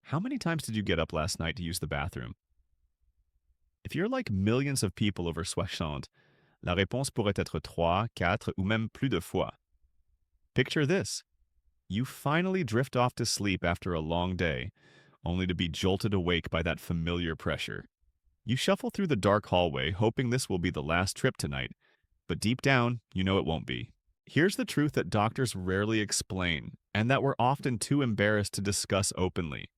How many times did you get up last night to use the bathroom? If you're like millions of people over 60, la réponse pourrait être 3, 4 ou même plus de fois. Picture this. You finally drift off to sleep after a long day, only to be jolted awake by that familiar pressure. You shuffle through the dark hallway, hoping this will be the last trip tonight, but deep down, you know it won't be. Here's the truth that doctors rarely explain, and that we're often too embarrassed to discuss openly.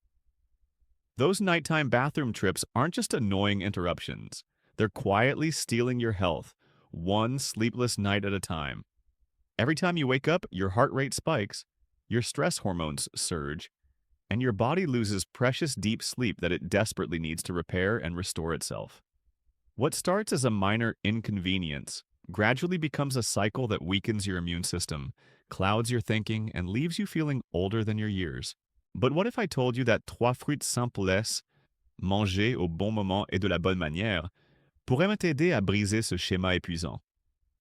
Those nighttime bathroom trips aren't just annoying interruptions. They're quietly stealing your health, one sleepless night at a time. Every time you wake up, your heart rate spikes, your stress hormones surge, and your body loses precious deep sleep that it desperately needs to repair and restore itself. What starts as a minor inconvenience gradually becomes a cycle that weakens your immune system, clouds your thinking, and leaves you feeling older than your years. But what if I told you that trois fruits simples, mangés au bon moment et de la bonne manière, pourraient t'aider à briser ce schéma épuisant?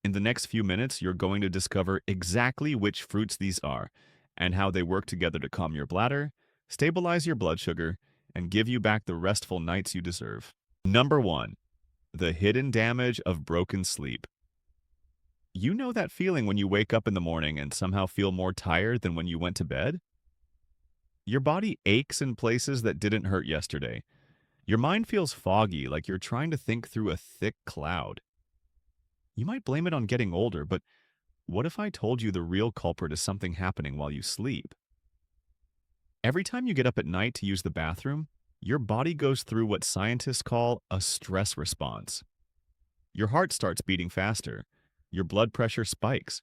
In the next few minutes, you're going to discover exactly which fruits these are and how they work together to calm your bladder, stabilize your blood sugar, and give you back the restful nights you deserve. Number 1. The hidden damage of broken sleep. You know that feeling when you wake up in the morning and somehow feel more tired than when you went to bed? Your body aches in places that didn't hurt yesterday. Your mind feels foggy, like you're trying to think through a thick cloud. You might blame it on getting older, but what if I told you the real culprit is something happening while you sleep? Every time you get up at night to use the bathroom, your body goes through what scientists call a stress response. Your heart starts beating faster. Your blood pressure spikes.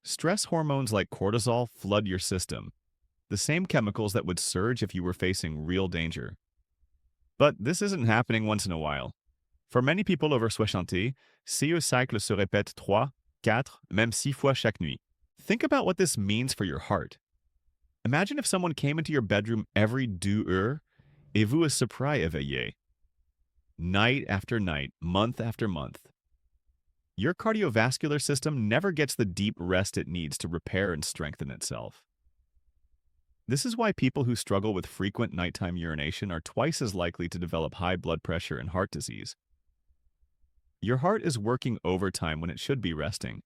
Stress hormones like cortisol flood your system, the same chemicals that would surge if you were facing real danger. But this isn't happening once in a while. For many people over 60, ce cycle se répète 3, 4, même 6 fois chaque nuit. Think about what this means for your heart. Imagine if someone came into your bedroom every 2 heures et vous surpris éveillé. Night after night, month after month. Your cardiovascular system never gets the deep rest it needs to repair and strengthen itself. This is why people who struggle with frequent nighttime urination are twice as likely to develop high blood pressure and heart disease. Your heart is working overtime when it should be resting,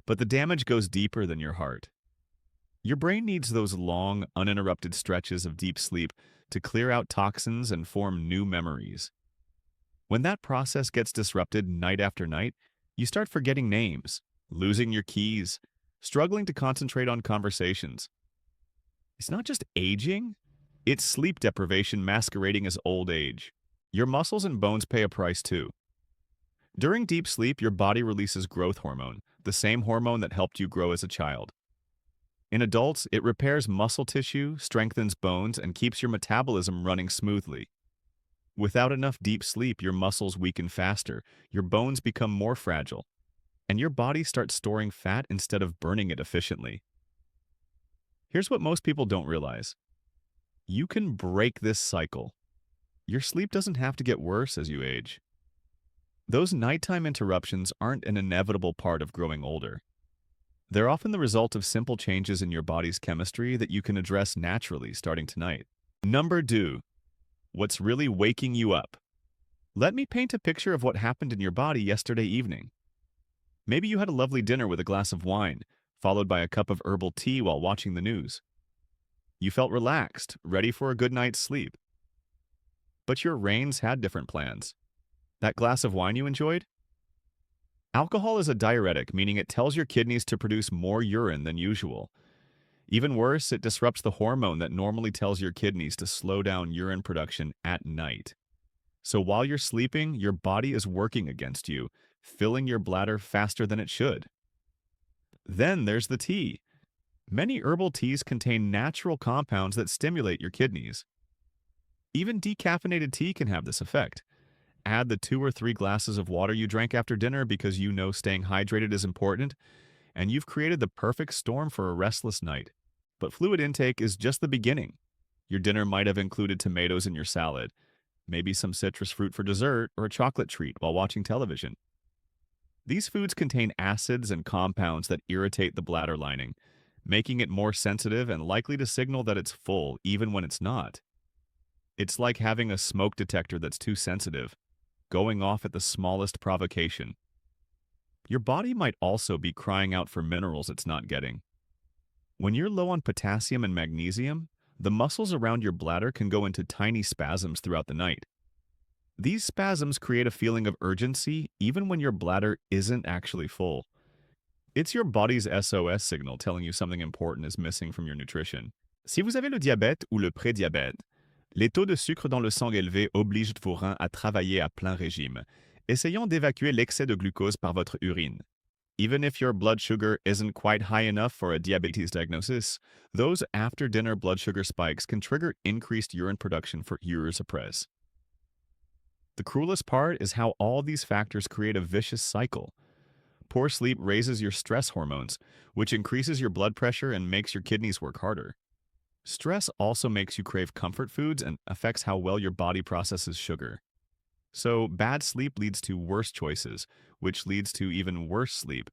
but the damage goes deeper than your heart. Your brain needs those long, uninterrupted stretches of deep sleep to clear out toxins and form new memories. When that process gets disrupted night after night, you start forgetting names, losing your keys, struggling to concentrate on conversations. It's not just aging, it's sleep deprivation masquerading as old age. Your muscles and bones pay a price too. During deep sleep, your body releases growth hormone, the same hormone that helped you grow as a child. In adults, it repairs muscle tissue, strengthens bones, and keeps your metabolism running smoothly. Without enough deep sleep, your muscles weaken faster, your bones become more fragile, and your body starts storing fat instead of burning it efficiently. Here's what most people don't realize. You can break this cycle. Your sleep doesn't have to get worse as you age. Those nighttime interruptions aren't an inevitable part of growing older. They're often the result of simple changes in your body's chemistry that you can address naturally starting tonight. Number 2. What's really waking you up? Let me paint a picture of what happened in your body yesterday evening. Maybe you had a lovely dinner with a glass of wine, followed by a cup of herbal tea while watching the news. You felt relaxed, ready for a good night's sleep. But your reins had different plans. That glass of wine you enjoyed? Alcohol is a diuretic, meaning it tells your kidneys to produce more urine than usual. Even worse, it disrupts the hormone that normally tells your kidneys to slow down urine production at night. So while you're sleeping, your body is working against you, filling your bladder faster than it should. Then there's the tea. Many herbal teas contain natural compounds that stimulate your kidneys. Even decaffeinated tea can have this effect. Add the 2 or 3 glasses of water you drank after dinner because you know staying hydrated is important, and you've created the perfect storm for a restless night. But fluid intake is just the beginning. Your dinner might have included tomatoes in your salad, maybe some citrus fruit for dessert, or a chocolate treat while watching television. These foods contain acids and compounds that irritate the bladder lining, making it more sensitive and likely to signal that it's full even when it's not. It's like having a smoke detector that's too sensitive, going off at the smallest provocation. Your body might also be crying out for minerals it's not getting. When you're low on potassium and magnesium, the muscles around your bladder can go into tiny spasms throughout the night. These spasms create a feeling of urgency even when your bladder isn't actually full. It's your body's SOS signal telling you something important is missing from your nutrition. Si vous avez le diabète ou le prédiabète, les taux de sucre dans le sang élevés obligent vos reins à travailler à plein régime, essayant d'évacuer l'excès de glucose par votre urine. Even if your blood sugar isn't quite high enough for a diabetes diagnosis, those after-dinner blood sugar spikes can trigger increased urine production for years après. The cruelest part is how all these factors create a vicious cycle. Poor sleep raises your stress hormones, which increases your blood pressure and makes your kidneys work harder. Stress also makes you crave comfort foods and affects how well your body processes sugar. So, bad sleep leads to worse choices, which leads to even worse sleep.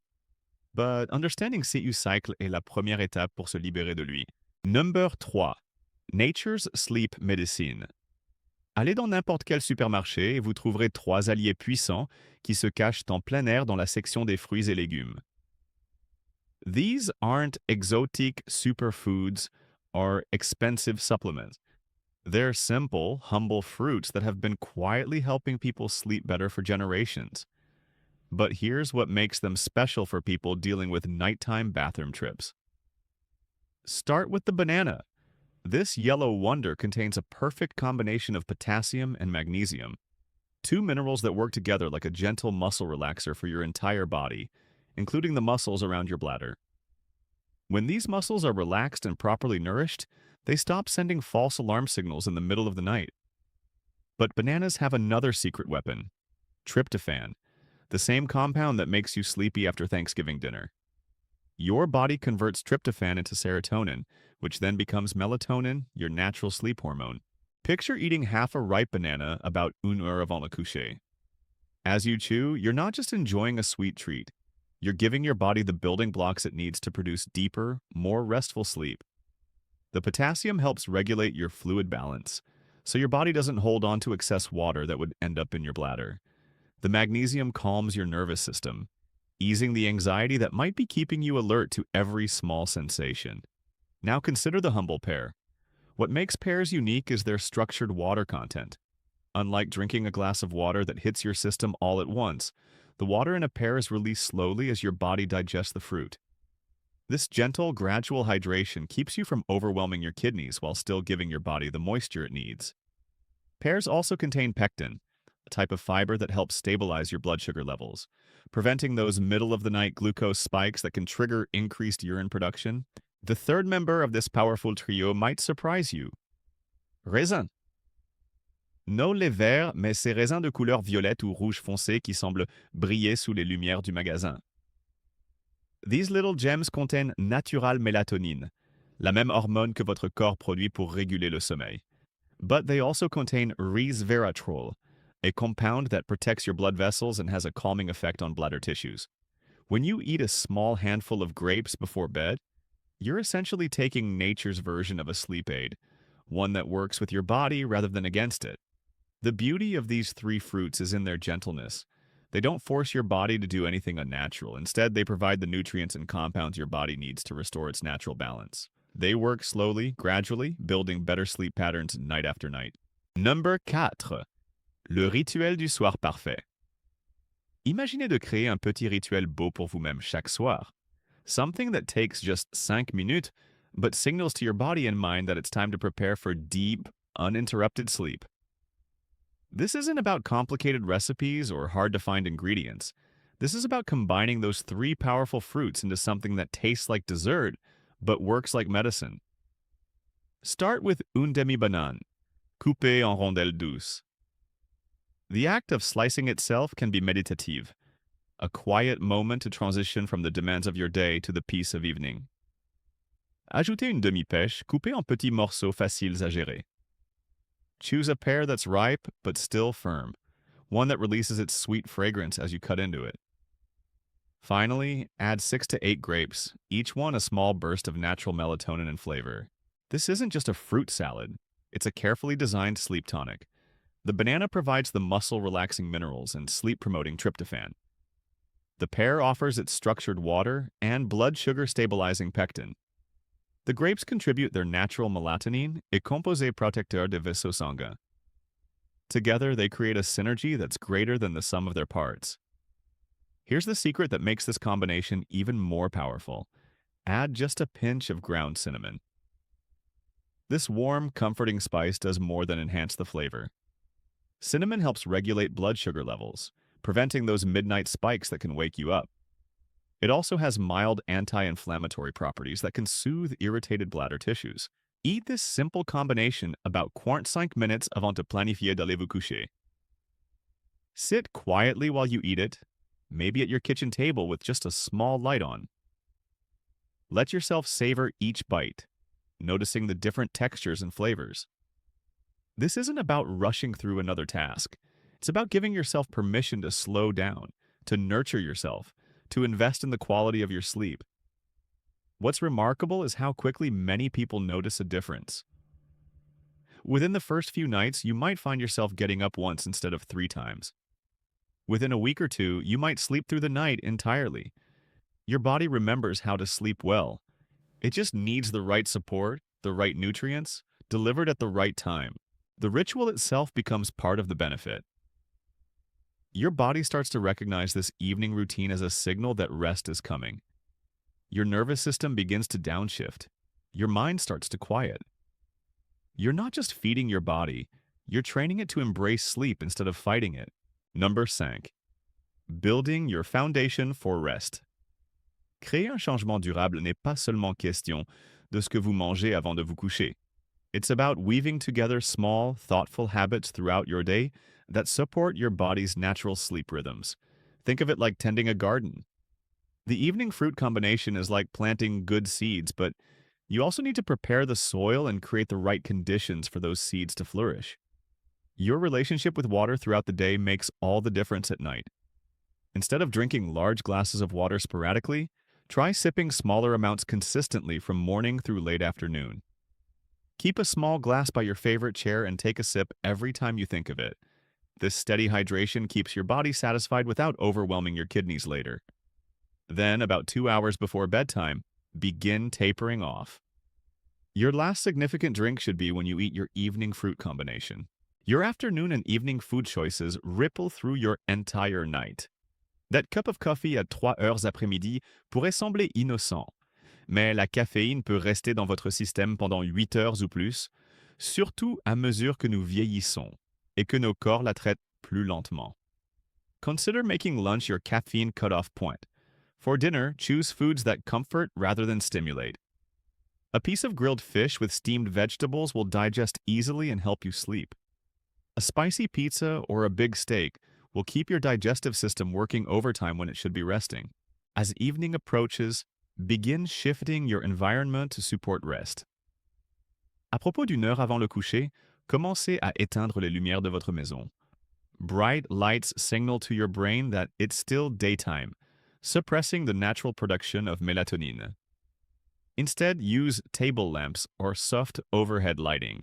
But understanding CU cycle est la première étape pour se libérer de lui. Number 3. Nature's Sleep Medicine. Allez dans n'importe quel supermarché et vous trouverez 3 alliés puissants qui se cachent en plein air dans la section des fruits et légumes. These aren't exotic superfoods or expensive supplements. They're simple, humble fruits that have been quietly helping people sleep better for generations. But here's what makes them special for people dealing with nighttime bathroom trips. Start with the banana. This yellow wonder contains a perfect combination of potassium and magnesium, two minerals that work together like a gentle muscle relaxer for your entire body, including the muscles around your bladder. When these muscles are relaxed and properly nourished, they stop sending false alarm signals in the middle of the night. But bananas have another secret weapon: tryptophan, the same compound that makes you sleepy after Thanksgiving dinner. Your body converts tryptophan into serotonin, which then becomes melatonin, your natural sleep hormone. Picture eating half a ripe banana about 1 heure avant le coucher. As you chew, you're not just enjoying a sweet treat. You're giving your body the building blocks it needs to produce deeper, more restful sleep. The potassium helps regulate your fluid balance, so your body doesn't hold on to excess water that would end up in your bladder. The magnesium calms your nervous system, easing the anxiety that might be keeping you alert to every small sensation. Now consider the humble pear. What makes pears unique is their structured water content. Unlike drinking a glass of water that hits your system all at once, the water in a pear is released slowly as your body digests the fruit. This gentle, gradual hydration keeps you from overwhelming your kidneys while still giving your body the moisture it needs. Pears also contain pectin, a type of fiber that helps stabilize your blood sugar levels, preventing those middle-of-the-night glucose spikes that can trigger increased urine production. The third member of this powerful trio might surprise you: raisin. Non les verts, mais ces raisins de couleur violette ou rouge foncé qui semblent briller sous les lumières du magasin. These little gems contiennent natural mélatonine, la même hormone que votre corps produit pour réguler le sommeil. But they also contain resveratrol, a compound that protects your blood vessels and has a calming effect on bladder tissues. When you eat a small handful of grapes before bed, you're essentially taking nature's version of a sleep aid, one that works with your body rather than against it. The beauty of these 3 fruits is in their gentleness. They don't force your body to do anything unnatural. Instead, they provide the nutrients and compounds your body needs to restore its natural balance. They work slowly, gradually, building better sleep patterns night after night. Number 4. Le rituel du soir parfait. Imaginez de créer un petit rituel beau pour vous-même chaque soir. Something that takes just 5 minutes, but signals to your body and mind that it's time to prepare for deep, uninterrupted sleep. This isn't about complicated recipes or hard-to-find ingredients. This is about combining those 3 powerful fruits into something that tastes like dessert, but works like medicine. Start with une demi-banane, coupée en rondelles douces. The act of slicing itself can be meditative, a quiet moment to transition from the demands of your day to the peace of evening. Ajoutez une demi-pêche coupée en petits morceaux faciles à gérer. Choose a pear that's ripe but still firm, one that releases its sweet fragrance as you cut into it. Finally, add 6 to 8 grapes, each one a small burst of natural melatonin and flavor. This isn't just a fruit salad. It's a carefully designed sleep tonic. The banana provides the muscle-relaxing minerals and sleep-promoting tryptophan. The pear offers its structured water and blood sugar-stabilizing pectin. The grapes contribute their natural melatonin et composé protecteur de vaisseau sanguin. Together, they create a synergy that's greater than the sum of their parts. Here's the secret that makes this combination even more powerful. Add just a pinch of ground cinnamon. This warm, comforting spice does more than enhance the flavor. Cinnamon helps regulate blood sugar levels, preventing those midnight spikes that can wake you up. It also has mild anti-inflammatory properties that can soothe irritated bladder tissues. Eat this simple combination about 45 minutes avant de planifier d'aller vous coucher. Sit quietly while you eat it, maybe at your kitchen table with just a small light on. Let yourself savor each bite, noticing the different textures and flavors. This isn't about rushing through another task. It's about giving yourself permission to slow down, to nurture yourself, to invest in the quality of your sleep. What's remarkable is how quickly many people notice a difference. Within the first few nights, you might find yourself getting up once instead of 3 times. Within a week or two, you might sleep through the night entirely. Your body remembers how to sleep well. It just needs the right support, the right nutrients, delivered at the right time. The ritual itself becomes part of the benefit. Your body starts to recognize this evening routine as a signal that rest is coming. Your nervous system begins to downshift. Your mind starts to quiet. You're not just feeding your body, you're training it to embrace sleep instead of fighting it. Number 5. Building your foundation for rest. Créer un changement durable n'est pas seulement question de ce que vous mangez avant de vous coucher. It's about weaving together small, thoughtful habits throughout your day that support your body's natural sleep rhythms. Think of it like tending a garden. The evening fruit combination is like planting good seeds, but you also need to prepare the soil and create the right conditions for those seeds to flourish. Your relationship with water throughout the day makes all the difference at night. Instead of drinking large glasses of water sporadically, try sipping smaller amounts consistently from morning through late afternoon. Keep a small glass by your favorite chair and take a sip every time you think of it. This steady hydration keeps your body satisfied without overwhelming your kidneys later. Then, about 2 hours before bedtime, begin tapering off. Your last significant drink should be when you eat your evening fruit combination. Your afternoon and evening food choices ripple through your entire night. That cup of coffee à 3 heures après-midi pourrait sembler innocent, mais la caféine peut rester dans votre système pendant 8 heures ou plus, surtout à mesure que nous vieillissons et que nos corps la traitent plus lentement. Consider making lunch your caffeine cutoff point. For dinner, choose foods that comfort rather than stimulate. A piece of grilled fish with steamed vegetables will digest easily and help you sleep. A spicy pizza or a big steak will keep your digestive system working overtime when it should be resting. As evening approaches, begin shifting your environment to support rest. À propos d'une heure avant le coucher, commencez à éteindre les lumières de votre maison. Bright lights signal to your brain that it's still daytime, suppressing the natural production of melatonin. Instead, use table lamps or soft overhead lighting.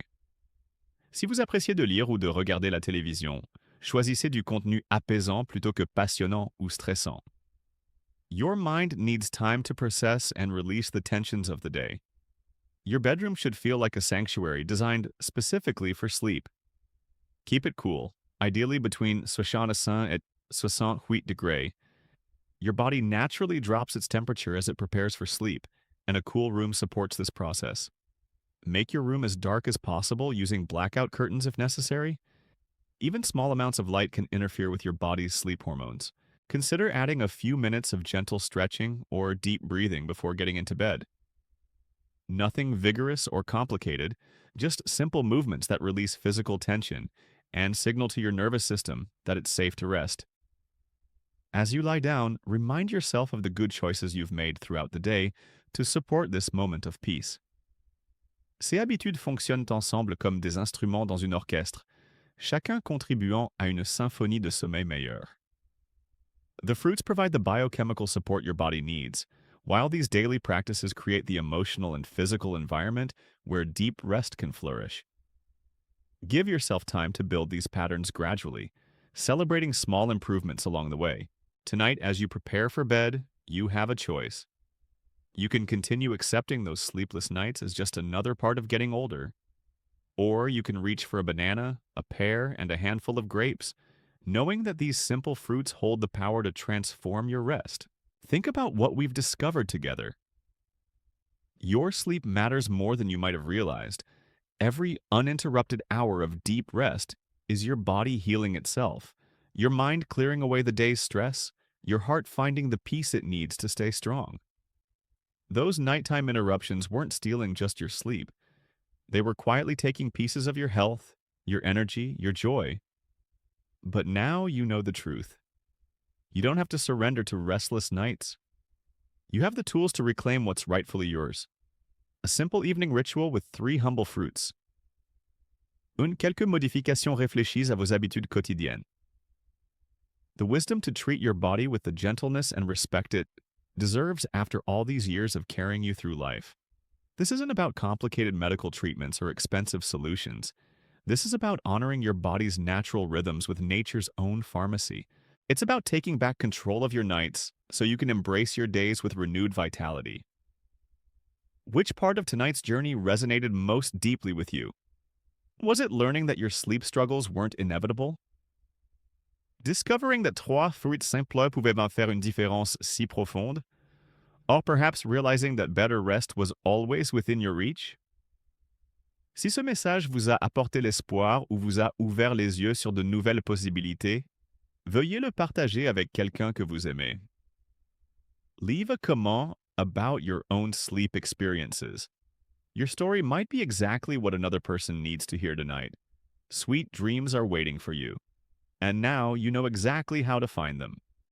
Si vous appréciez de lire ou de regarder la télévision, choisissez du contenu apaisant plutôt que passionnant ou stressant. Your mind needs time to process and release the tensions of the day. Your bedroom should feel like a sanctuary designed specifically for sleep. Keep it cool, ideally between 65 et 68 degrés. Your body naturally drops its temperature as it prepares for sleep, and a cool room supports this process. Make your room as dark as possible using blackout curtains if necessary. Even small amounts of light can interfere with your body's sleep hormones. Consider adding a few minutes of gentle stretching or deep breathing before getting into bed. Nothing vigorous or complicated, just simple movements that release physical tension and signal to your nervous system that it's safe to rest. As you lie down, remind yourself of the good choices you've made throughout the day to support this moment of peace. Ces habitudes fonctionnent ensemble comme des instruments dans une orchestre, chacun contribuant à une symphonie de sommeil meilleur. The fruits provide the biochemical support your body needs, while these daily practices create the emotional and physical environment where deep rest can flourish. Give yourself time to build these patterns gradually, celebrating small improvements along the way. Tonight, as you prepare for bed, you have a choice. You can continue accepting those sleepless nights as just another part of getting older, or you can reach for a banana, a pear, and a handful of grapes, knowing that these simple fruits hold the power to transform your rest. Think about what we've discovered together. Your sleep matters more than you might have realized. Every uninterrupted hour of deep rest is your body healing itself, your mind clearing away the day's stress, your heart finding the peace it needs to stay strong. Those nighttime interruptions weren't stealing just your sleep. They were quietly taking pieces of your health, your energy, your joy. But now you know the truth. You don't have to surrender to restless nights. You have the tools to reclaim what's rightfully yours. A simple evening ritual with 3 humble fruits. Quelques modifications réfléchies à vos habitudes quotidiennes. The wisdom to treat your body with the gentleness and respect it deserves after all these years of carrying you through life. This isn't about complicated medical treatments or expensive solutions. This is about honoring your body's natural rhythms with nature's own pharmacy. It's about taking back control of your nights so you can embrace your days with renewed vitality. Which part of tonight's journey resonated most deeply with you? Was it learning that your sleep struggles weren't inevitable? Discovering that 3 fruits simples pouvaient faire une différence si profonde? Or perhaps realizing that better rest was always within your reach? Si ce message vous a apporté l'espoir ou vous a ouvert les yeux sur de nouvelles possibilités, veuillez le partager avec quelqu'un que vous aimez. Leave a comment about your own sleep experiences. Your story might be exactly what another person needs to hear tonight. Sweet dreams are waiting for you. And now you know exactly how to find them.